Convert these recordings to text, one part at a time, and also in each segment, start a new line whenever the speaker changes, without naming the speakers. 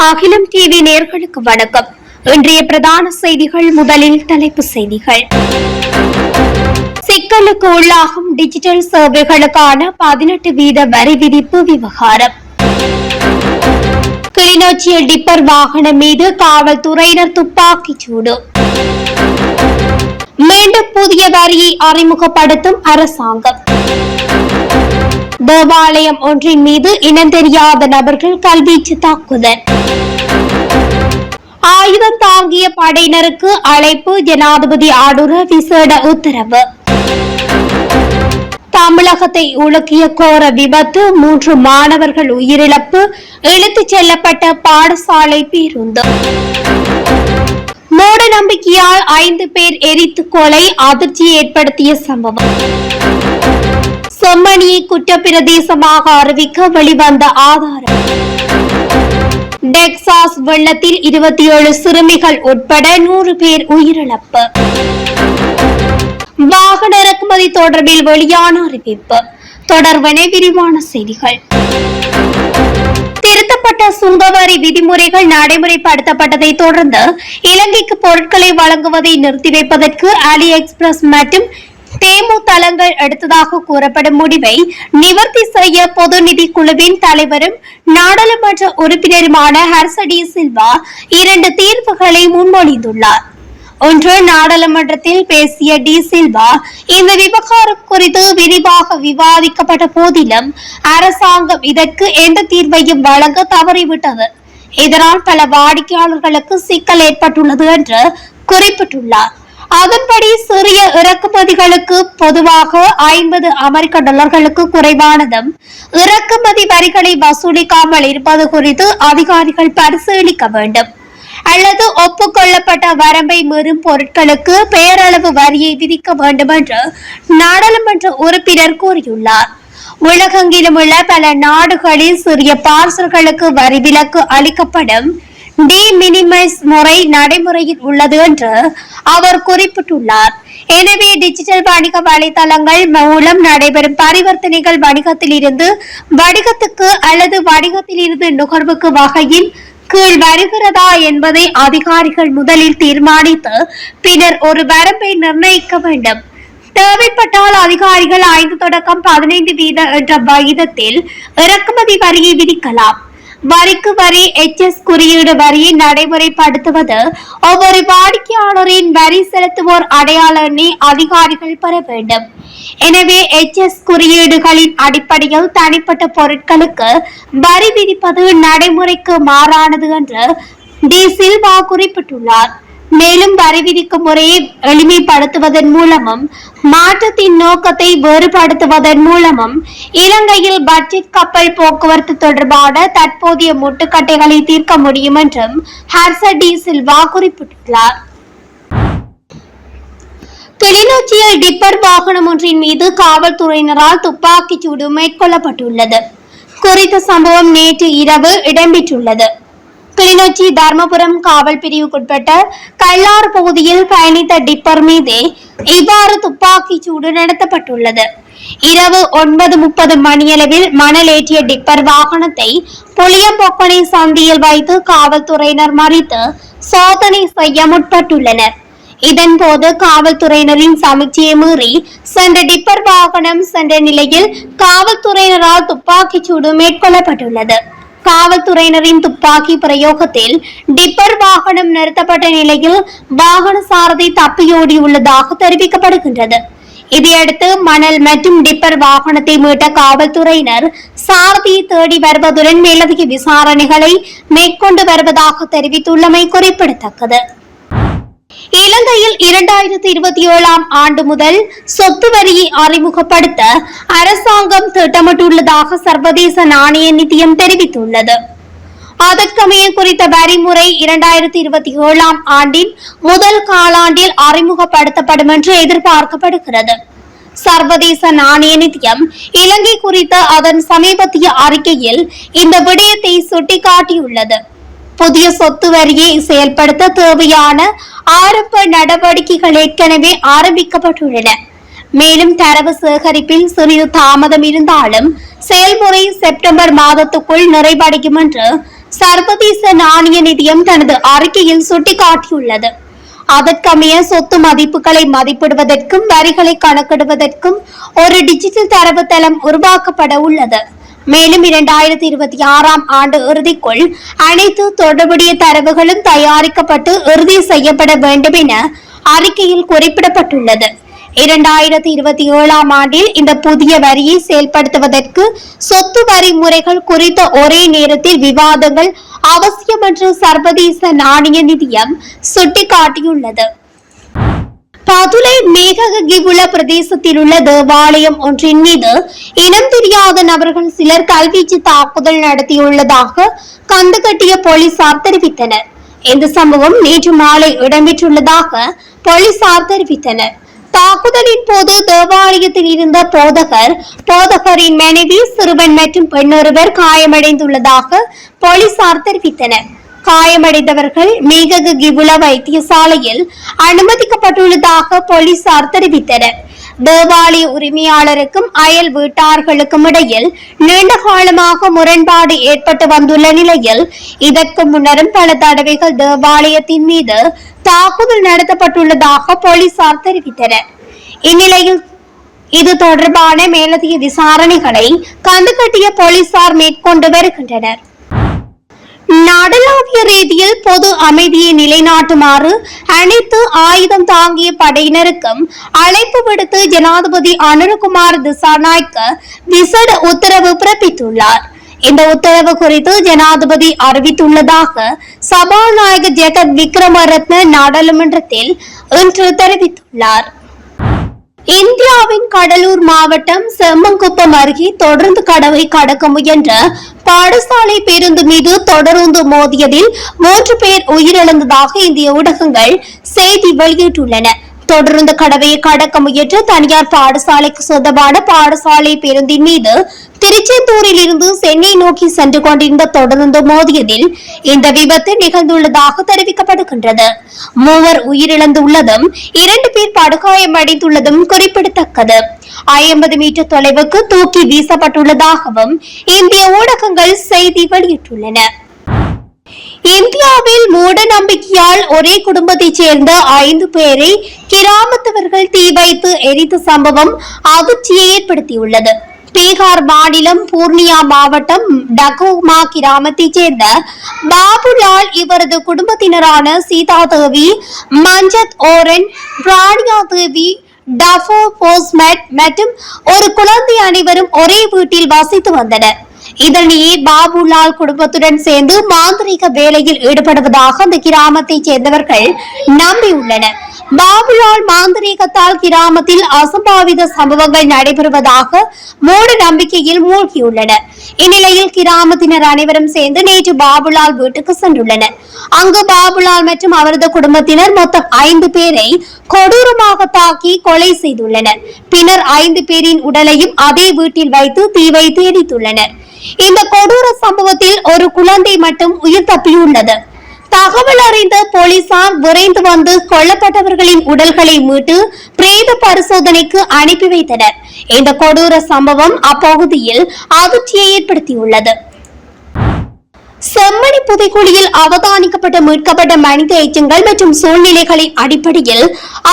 அகிலம் டிவி நேயர்களுக்கு வணக்கம். இன்றைய பிரதான செய்திகள். முதலில் தலைப்புச் செய்திகள். சிக்கலுக்கு உள்ளாகும் டிஜிட்டல் சேவைகளுக்கான 18% வரி விதிப்பு விவகாரம். கிளிநொச்சியில் டிப்பர் வாகனம் மீது காவல்துறையினர் துப்பாக்கிச் சூடு. மீண்டும் புதிய வரியை அறிமுகப்படுத்தும் அரசாங்கம். தேவாலயம் ஒன்றின் மீது இனம் தெரியாத நபர்கள் கல்வீச்சு தாக்குதல். ஆயுதம் தாங்கிய படையினருக்கு அழைப்பு, ஜனாதிபதி ஆடுற விசேட உத்தரவு. தமிழகத்தை உலுக்கிய கோர விபத்து, 3 மாணவர்கள் உயிரிழப்பு, இழுத்துச் செல்லப்பட்ட பாடசாலை பேருந்து. மூட நம்பிக்கையால் 5 பேர் எரித்து கொலை, அதிர்ச்சி ஏற்படுத்திய சம்பவம். செம்மணியை குற்றப்பிரதேசமாக அறிவிக்க வெளிவந்த ஆதாரம். டெக்சாஸ் வெள்ளத்தில் 27 சிறுமிகள் உட்பட 100 பேர் உயிரிழப்பு. வாகன இறக்குமதி தொடர்பில் வெளியான அறிவிப்பு. தொடர்பான விரிவான செய்திகள். திருத்தப்பட்ட சுங்கவரி விதிமுறைகள் நடைமுறைப்படுத்தப்பட்டதை தொடர்ந்து இலங்கைக்கு பொருட்களை வழங்குவதை நிறுத்தி வைப்பதற்கு அலி எக்ஸ்பிரஸ் மற்றும் தேமு தளங்கள் எடுத்ததாக கூறப்படும் முடிவை நிவர்த்தி செய்ய பொது நிதி குழுவின் தலைவரும் நாடாளுமன்ற உறுப்பினருமான ஹர்ச டி சில்வா 2 தீர்வுகளை முன்மொழிந்துள்ளார். ஒன்று, நாடாளுமன்றத்தில் பேசிய டி சில்வா இந்த விவகாரம் குறித்து விரிவாக விவாதிக்கப்பட்ட போதிலும் அரசாங்கம் இதற்கு எந்த தீர்வையும் வழங்க தவறிவிட்டது. இதனால் பல வாடிக்கையாளர்களுக்கு சிக்கல் ஏற்பட்டுள்ளது என்று குறிப்பிட்டுள்ளார். அதன்படி சிறிய இறக்குமதிகளுக்கு பொதுவாக $50 குறைவானதும் இறக்குமதி வரிகளை வசூலிக்காமல் இருப்பது குறித்து அதிகாரிகள் பரிசீலிக்க வேண்டும். அல்லது ஒப்புக்கொள்ளப்பட்ட வரம்பை மீறும் பொருட்களுக்கு பெயரளவு வரியை விதிக்க வேண்டும் என்று நாடாளுமன்ற உறுப்பினர் கூறியுள்ளார். உலகெங்கிலும் உள்ள பல நாடுகளில் சிறிய பார்சல்களுக்கு வரி விலக்கு அளிக்கப்படும் டி மினிமைஸ் முறை நடைமுறையில் உள்ளது என்று அவர் குறிப்பிட்டுள்ளார். எனவே டிஜிட்டல் வணிக வலைதளங்கள் மூலம் நடைபெறும் பரிவர்த்தனைகள் வணிகத்தில் இருந்து வணிகத்துக்கு அல்லது வணிகத்தில் இருந்து நுகர்வுக்கு வகையின் கீழ் வருகிறதா என்பதை அதிகாரிகள் முதலில் தீர்மானித்து பின்னர் ஒரு வரம்பை நிர்ணயிக்க வேண்டும். தேவைப்பட்டால் அதிகாரிகள் 5 தொடக்கம் 15% என்ற விகிதத்தில் இறக்குமதி வரியை விதிக்கலாம். வரிக்கு வரி HS குறியீடு வரியை நடைமுறைப்படுத்துவது, ஒவ்வொரு வாடிக்கையாளரின் வரி செலுத்துவோர் அடையாள எண்ணை அதிகாரிகள் பெற வேண்டும். எனவே HS குறியீடுகளின் அடிப்படையில் தனிப்பட்ட பொருட்களுக்கு வரி விதிப்பது நடைமுறைக்கு மாறானது என்று டி சில்வா குறிப்பிட்டுள்ளார். மேலும் வரி விதிக்கும் முறையை எளிமைப்படுத்துவதன் மூலமும் மாற்றத்தின் நோக்கத்தை வேறுபடுத்துவதன் மூலமும் இலங்கையில் பட்ஜெட் கப்பல் போக்குவரத்து தொடர்பான தற்போதைய முட்டுக்கட்டைகளை தீர்க்க முடியும் என்றும் ஹர்ச டி சில்வா குறிப்பிட்டுள்ளார். கிளிநொச்சியில் டிப்பர் வாகனம் ஒன்றின் மீது காவல்துறையினரால் துப்பாக்கிச் சூடு மேற்கொள்ளப்பட்டுள்ளது. குறித்த சம்பவம் நேற்று இரவு இடம்பெற்றுள்ளது. கிளிநொச்சி தர்மபுரம் காவல் பிரிவுக்குட்பட்ட கல்லாறு பகுதியில் பயணித்த டிப்பர் மீதே இவ்வாறு துப்பாக்கிச் சூடு நடத்தப்பட்டுள்ளது. இரவு 9:30 மணியளவில் மணல் ஏற்றிய டிப்பர் வாகனத்தை புளியம்பொக்கனை சந்தியில் வைத்து காவல்துறையினர் மறித்து சோதனை செய்ய முற்பட்டுள்ளனர். இதன்போது காவல்துறையினரின் சமிக்ஞையை மீறி சென்ற டிப்பர் வாகனம் சென்ற நிலையில் காவல்துறையினரால் துப்பாக்கிச் சூடு மேற்கொள்ளப்பட்டுள்ளது. காவல்துறையினரின் துப்பாக்கி பிரயோகத்தில் டிப்பர் வாகனம் நிறுத்தப்பட்ட நிலையில் வாகன சாரதி தப்பியோடியுள்ளதாக தெரிவிக்கப்படுகின்றது. இதையடுத்து மணல் மற்றும் டிப்பர் வாகனத்தை மீட்ட காவல்துறையினர் சாரதியை தேடி வருவதுடன் மேலதிக விசாரணைகளை மேற்கொண்டு வருவதாக தெரிவித்துள்ளமை குறிப்பிடத்தக்கது. இலங்கையில் 2027 ஆண்டு முதல் சொத்து வரியை அறிமுகப்படுத்த அரசாங்கம் திட்டமிட்டுள்ளதாக சர்வதேச நாணய நிதியம் தெரிவித்துள்ளது. அதற்கமைய குறித்த வரிமுறை 2027 ஆண்டின் முதல் காலாண்டில் அறிமுகப்படுத்தப்படும் என்று எதிர்பார்க்கப்படுகிறது. சர்வதேச நாணய நிதியம் இலங்கை குறித்த அதன் சமீபத்திய அறிக்கையில் இந்த விடயத்தை சுட்டிக்காட்டியுள்ளது. புதிய சொத்து வரியை செயல்படுத்த தேவையான ஆரம்ப நடவடிக்கைகள் ஏற்கனவே ஆரம்பிக்கப்பட்டுள்ளன. மேலும் தரவு சேகரிப்பில் சிறிது தாமதம் இருந்தாலும் செயல்முறை செப்டம்பர் மாதத்துக்குள் நிறைவடையும் என்று சர்வதேச நாணய நிதியம் தனது அறிக்கையில் சுட்டிக்காட்டியுள்ளது. அதற்கமைய சொத்து மதிப்புகளை மதிப்பிடுவதற்கும் வரிகளை கணக்கிடுவதற்கும் ஒரு டிஜிட்டல் தரவுத்தளம் உருவாக்கப்பட உள்ளது. மேலும் 2026ஆம் ஆண்டு இறுதிக்குள் அனைத்து தொடர்புடைய தரவுகளும் தயாரிக்கப்பட்டு இறுதி செய்யப்பட வேண்டும் என அறிக்கையில் குறிப்பிடப்பட்டுள்ளது. 2027ஆம் ஆண்டில் இந்த புதிய வரியை செயல்படுத்துவதற்கு சொத்து வரி முறைகள் குறித்த ஒரே நேரத்தில் விவாதங்கள் அவசியம் என்று சர்வதேச நாணய நிதியம் சுட்டிக்காட்டியுள்ளது. பதுளை மேககிவுல பிரதேசத்தில் உள்ள தேவாலயம் ஒன்றின் மீது இனம் தெரியாத நபர்கள் சிலர் கல்வீச்சு தாக்குதல் நடத்தியுள்ளதாக கந்துகட்டிய போலீசார் தெரிவித்தனர். இந்த சம்பவம் நேற்று மாலை இடம்பெற்றுள்ளதாக போலீசார் தெரிவித்தனர். தாக்குதலின் போது தேவாலயத்தில் இருந்த போதகரின் மனைவி, சிறுவன் மற்றும் பெண்ணொருவர் காயமடைந்துள்ளதாக போலீசார் தெரிவித்தனர். காயமடைந்தவர்கள் மேககிவுல வைத்தியசாலையில் அனுமதிக்கப்பட்டுள்ளதாக போலீசார் தெரிவித்தனர். தேவாலய உரிமையாளருக்கும் அயல் வீட்டார்களுக்கும் இடையில் நீண்ட காலமாக முரண்பாடு ஏற்பட்டு வந்துள்ள நிலையில் இதற்கு முன்னரும் பல தடவைகள் தேவாலயத்தின் மீது தாக்குதல் நடத்தப்பட்டுள்ளதாக போலீசார் தெரிவித்தனர். இந்நிலையில் இது தொடர்பான மேலதிக விசாரணைகளை கந்துகட்டிய போலீசார் மேற்கொண்டு வருகின்றனர். நாடளாவிய ரீதியில் பொது அமைதியை நிலைநாட்டுமாறு அனைத்து ஆயுதம் தாங்கிய படையினருக்கும் அழைப்பு விடுத்து ஜனாதிபதி அனுரகுமார் திசாநாயக்க விசேட உத்தரவு பிறப்பித்துள்ளார். இந்த உத்தரவு குறித்து ஜனாதிபதி அறிவித்துள்ளதாக சபாநாயகர் ஜெகத் விக்ரமரத்ன நாடாளுமன்றத்தில் இன்று தெரிவித்துள்ளார். இந்தியாவின் கடலூர் மாவட்டம் செம்மங்குப்பம் அருகே தொடர்ந்து கடவை கடக்க முயன்ற பாடசாலை பேருந்து மீது தொடர்ந்து மோதியதில் 3 பேர் உயிரிழந்ததாக இந்திய ஊடகங்கள் செய்தி வெளியிட்டுள்ளன. தொடர்ந்து கடவையை கடக்க முயன்ற தனியார் பாடசாலைக்கு சொந்தமான பாடசாலை பேருந்தின் மீது திருச்செந்தூரில் இருந்து சென்னை நோக்கி சென்று கொண்டிருந்த தொடர்ந்து மோதியதில் இந்த விபத்து நிகழ்ந்துள்ளதாக தெரிவிக்கப்படுகின்றது. 3 உயிரிழந்துள்ளதும் 2 பேர் படுகாயமடைந்துள்ளதும் குறிப்பிடத்தக்கது. 50 மீட்டர் தொலைவுக்கு தூக்கி வீசப்பட்டுள்ளதாகவும் இந்திய ஊடகங்கள் செய்தி வெளியிட்டுள்ளன. இந்தியாவில் மூட நம்பிக்கையால் ஒரே குடும்பத்தைச் சேர்ந்த 5 பேரை கிராமத்தவர்கள் தீ வைத்து எரித்த சம்பவம் அதிர்ச்சியை ஏற்படுத்தியுள்ளது. பீகார் மாநிலம் பூர்ணியா மாவட்டம் டகோமா கிராமத்தைச் சேர்ந்த பாபுலால், இவரது குடும்பத்தினரான சீதா தேவி, மஞ்சத் ஓரன், பிராணியா தேவி, டஃபோ போஸ்மெட் மற்றும் ஒரு குழந்தை அனைவரும் ஒரே வீட்டில் வசித்து வந்தனர். இதனிடையே பாபுலால் குடும்பத்துடன் சேர்ந்து மாந்திரீக வேலையில் ஈடுபடுவதாக அந்த கிராமத்தைச் சேர்ந்தவர்கள் நம்பியுள்ளனர். பாபுலால் மாந்திரீகத்தால் கிராமத்தில் அசம்பாவித சம்பவங்கள் நடைபெறுவதாக மூட நம்பிக்கையில் மூழ்கியுள்ளனர். இந்நிலையில் கிராமத்தினர் அனைவரும் சேர்ந்து நேற்று பாபுலால் வீட்டுக்கு சென்றுள்ளனர். அங்கு பாபுலால் மற்றும் அவரது குடும்பத்தினர் மொத்தம் 5 பேரை கொடூரமாக தாக்கி கொலை செய்துள்ளனர். பின்னர் 5 பேரின் உடலையும் அதே வீட்டில் வைத்து தீ வைத்து எரித்துள்ளனர். இந்த கொடூர சம்பவத்தில் ஒரு குழந்தை மட்டும் உயிர் தப்பியுள்ளது. தகவல் அறிந்த போலீசார் விரைந்து வந்து கொல்லப்பட்டவர்களின் உடல்களை மீட்டு பிரேத பரிசோதனைக்கு அனுப்பி வைத்தனர். இந்த கொடூர சம்பவம் அப்பகுதியில் அதிர்ச்சியை ஏற்படுத்தியுள்ளது. செம்மணி புதைக்குழியில் அவதானிக்கப்பட்ட மீட்கப்பட்ட மனித எச்சங்கள் மற்றும் சூழ்நிலைகளின் அடிப்படையில்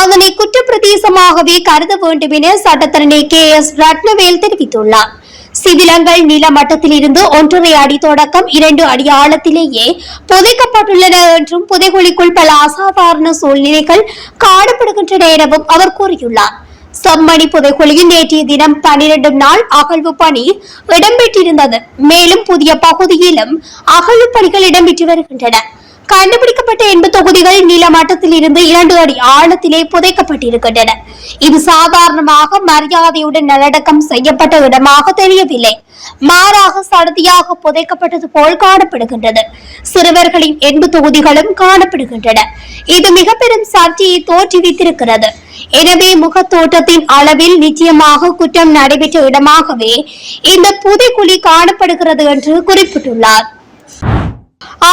அதனை குற்றப்பிரதேசமாகவே கருத வேண்டும் என சட்டத்தரணி KS ரத்னவேல் தெரிவித்துள்ளார். சிதிலங்கள் நில மட்டத்தில் இருந்து 1.5 அடி தொடக்கம் 2 அடி ஆழத்திலேயே புதைக்கப்பட்டுள்ளன என்றும் புதைகுழிக்குள் பல அசாதாரண சூழ்நிலைகள் காணப்படுகின்றன எனவும் அவர் கூறியுள்ளார். செம்மணி புதைக்குழியில் நேற்றைய தினம் 12 நாள் அகழ்வு பணி இடம்பெற்றிருந்தது. மேலும் புதிய பகுதியிலும் அகழ்வு பணிகள் இடம்பெற்று வருகின்றன. கண்டுபிடிக்கப்பட்ட 80 தொகுதிகள் நில மட்டத்தில் இருந்து 2 அடி ஆழத்திலே புதைக்கப்பட்டிருக்கின்றன. இது சாதாரணமாக மரியாதையுடன் நல்லடக்கம் செய்யப்பட்ட இடமாக தெரியவில்லை. மாறாக சடதியாக புதைக்கப்பட்டது போல் காணப்படுகின்றது. சிறுவர்களின் 80 தொகுதிகளும் காணப்படுகின்றன. இது மிக பெரும் சர்ச்சையை தோற்றுவித்திருக்கிறது. எனவே முகத்தோட்டத்தின் அளவில் நிச்சயமாக குற்றம் நடைபெற்ற இடமாகவே இந்த புதைக்குழி காணப்படுகிறது என்று குறிப்பிட்டுள்ளார்.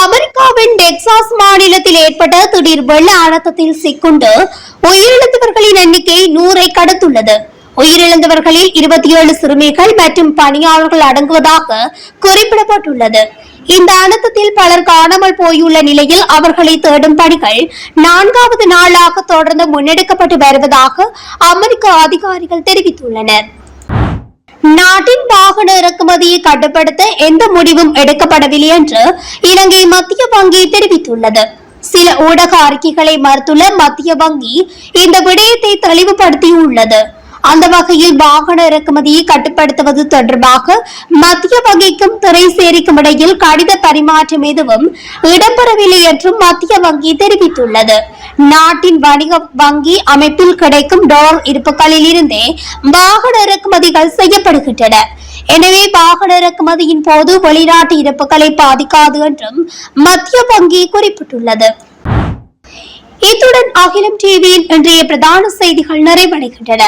அமெரிக்காவின் டெக்சாஸ் மாநிலத்தில் ஏற்பட்ட திடீர் வெள்ள அனர்த்தத்தில் சிக்குண்டு உயிரிழந்தவர்களின் எண்ணிக்கை 100ஐ கடந்துள்ளது. உயிரிழந்தவர்களில் 27 சிறுமிகள் மற்றும் பணியாளர்கள் அடங்குவதாக குறிப்பிடப்பட்டுள்ளது. இந்த அழுத்தத்தில் பலர் காணாமல் போயுள்ள நிலையில் அவர்களை தேடும் பணிகள் 4வது நாளாக தொடர்ந்து முன்னெடுக்கப்பட்டு வருவதாக அமெரிக்க அதிகாரிகள் தெரிவித்துள்ளனர். நாட்டின் வாகன இறக்குமதியை கட்டுப்படுத்த எந்த முடிவும் எடுக்கப்படவில்லை என்று இலங்கை மத்திய வங்கி தெரிவித்துள்ளது. சில ஊடக அறிக்கைகளை மறுத்துள்ள மத்திய வங்கி இந்த விடயத்தை தெளிவுபடுத்தியுள்ளது. அந்த வகையில் வாகன இறக்குமதியை கட்டுப்படுத்துவது தொடர்பாக மத்திய வங்கிக்கும் திரைசேரிக்கும் இடையில் கடித பரிமாற்றம் எதுவும் இடம்பெறவில்லை என்றும் மத்திய வங்கி தெரிவித்துள்ளது. நாட்டின் வணிக வங்கி அமைப்பில் கிடைக்கும் டாலர் இருப்புகளில் இருந்தே வாகன இறக்குமதிகள் செய்யப்படுகின்றன. எனவே வாகன இறக்குமதியின் போது வெளிநாட்டு இருப்புகளை பாதிக்காது என்றும் மத்திய வங்கி குறிப்பிட்டுள்ளது. இத்துடன் அகிலம் டிவியின் இன்றைய பிரதான செய்திகள் நிறைவடைகின்றன.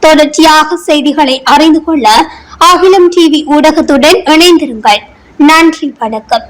தொடர்ச்சியாக செய்திகளை அறிந்து கொள்ள அகிலம் டிவி ஊடகத்துடன் இணைந்திருங்கள். நன்றி, வணக்கம்.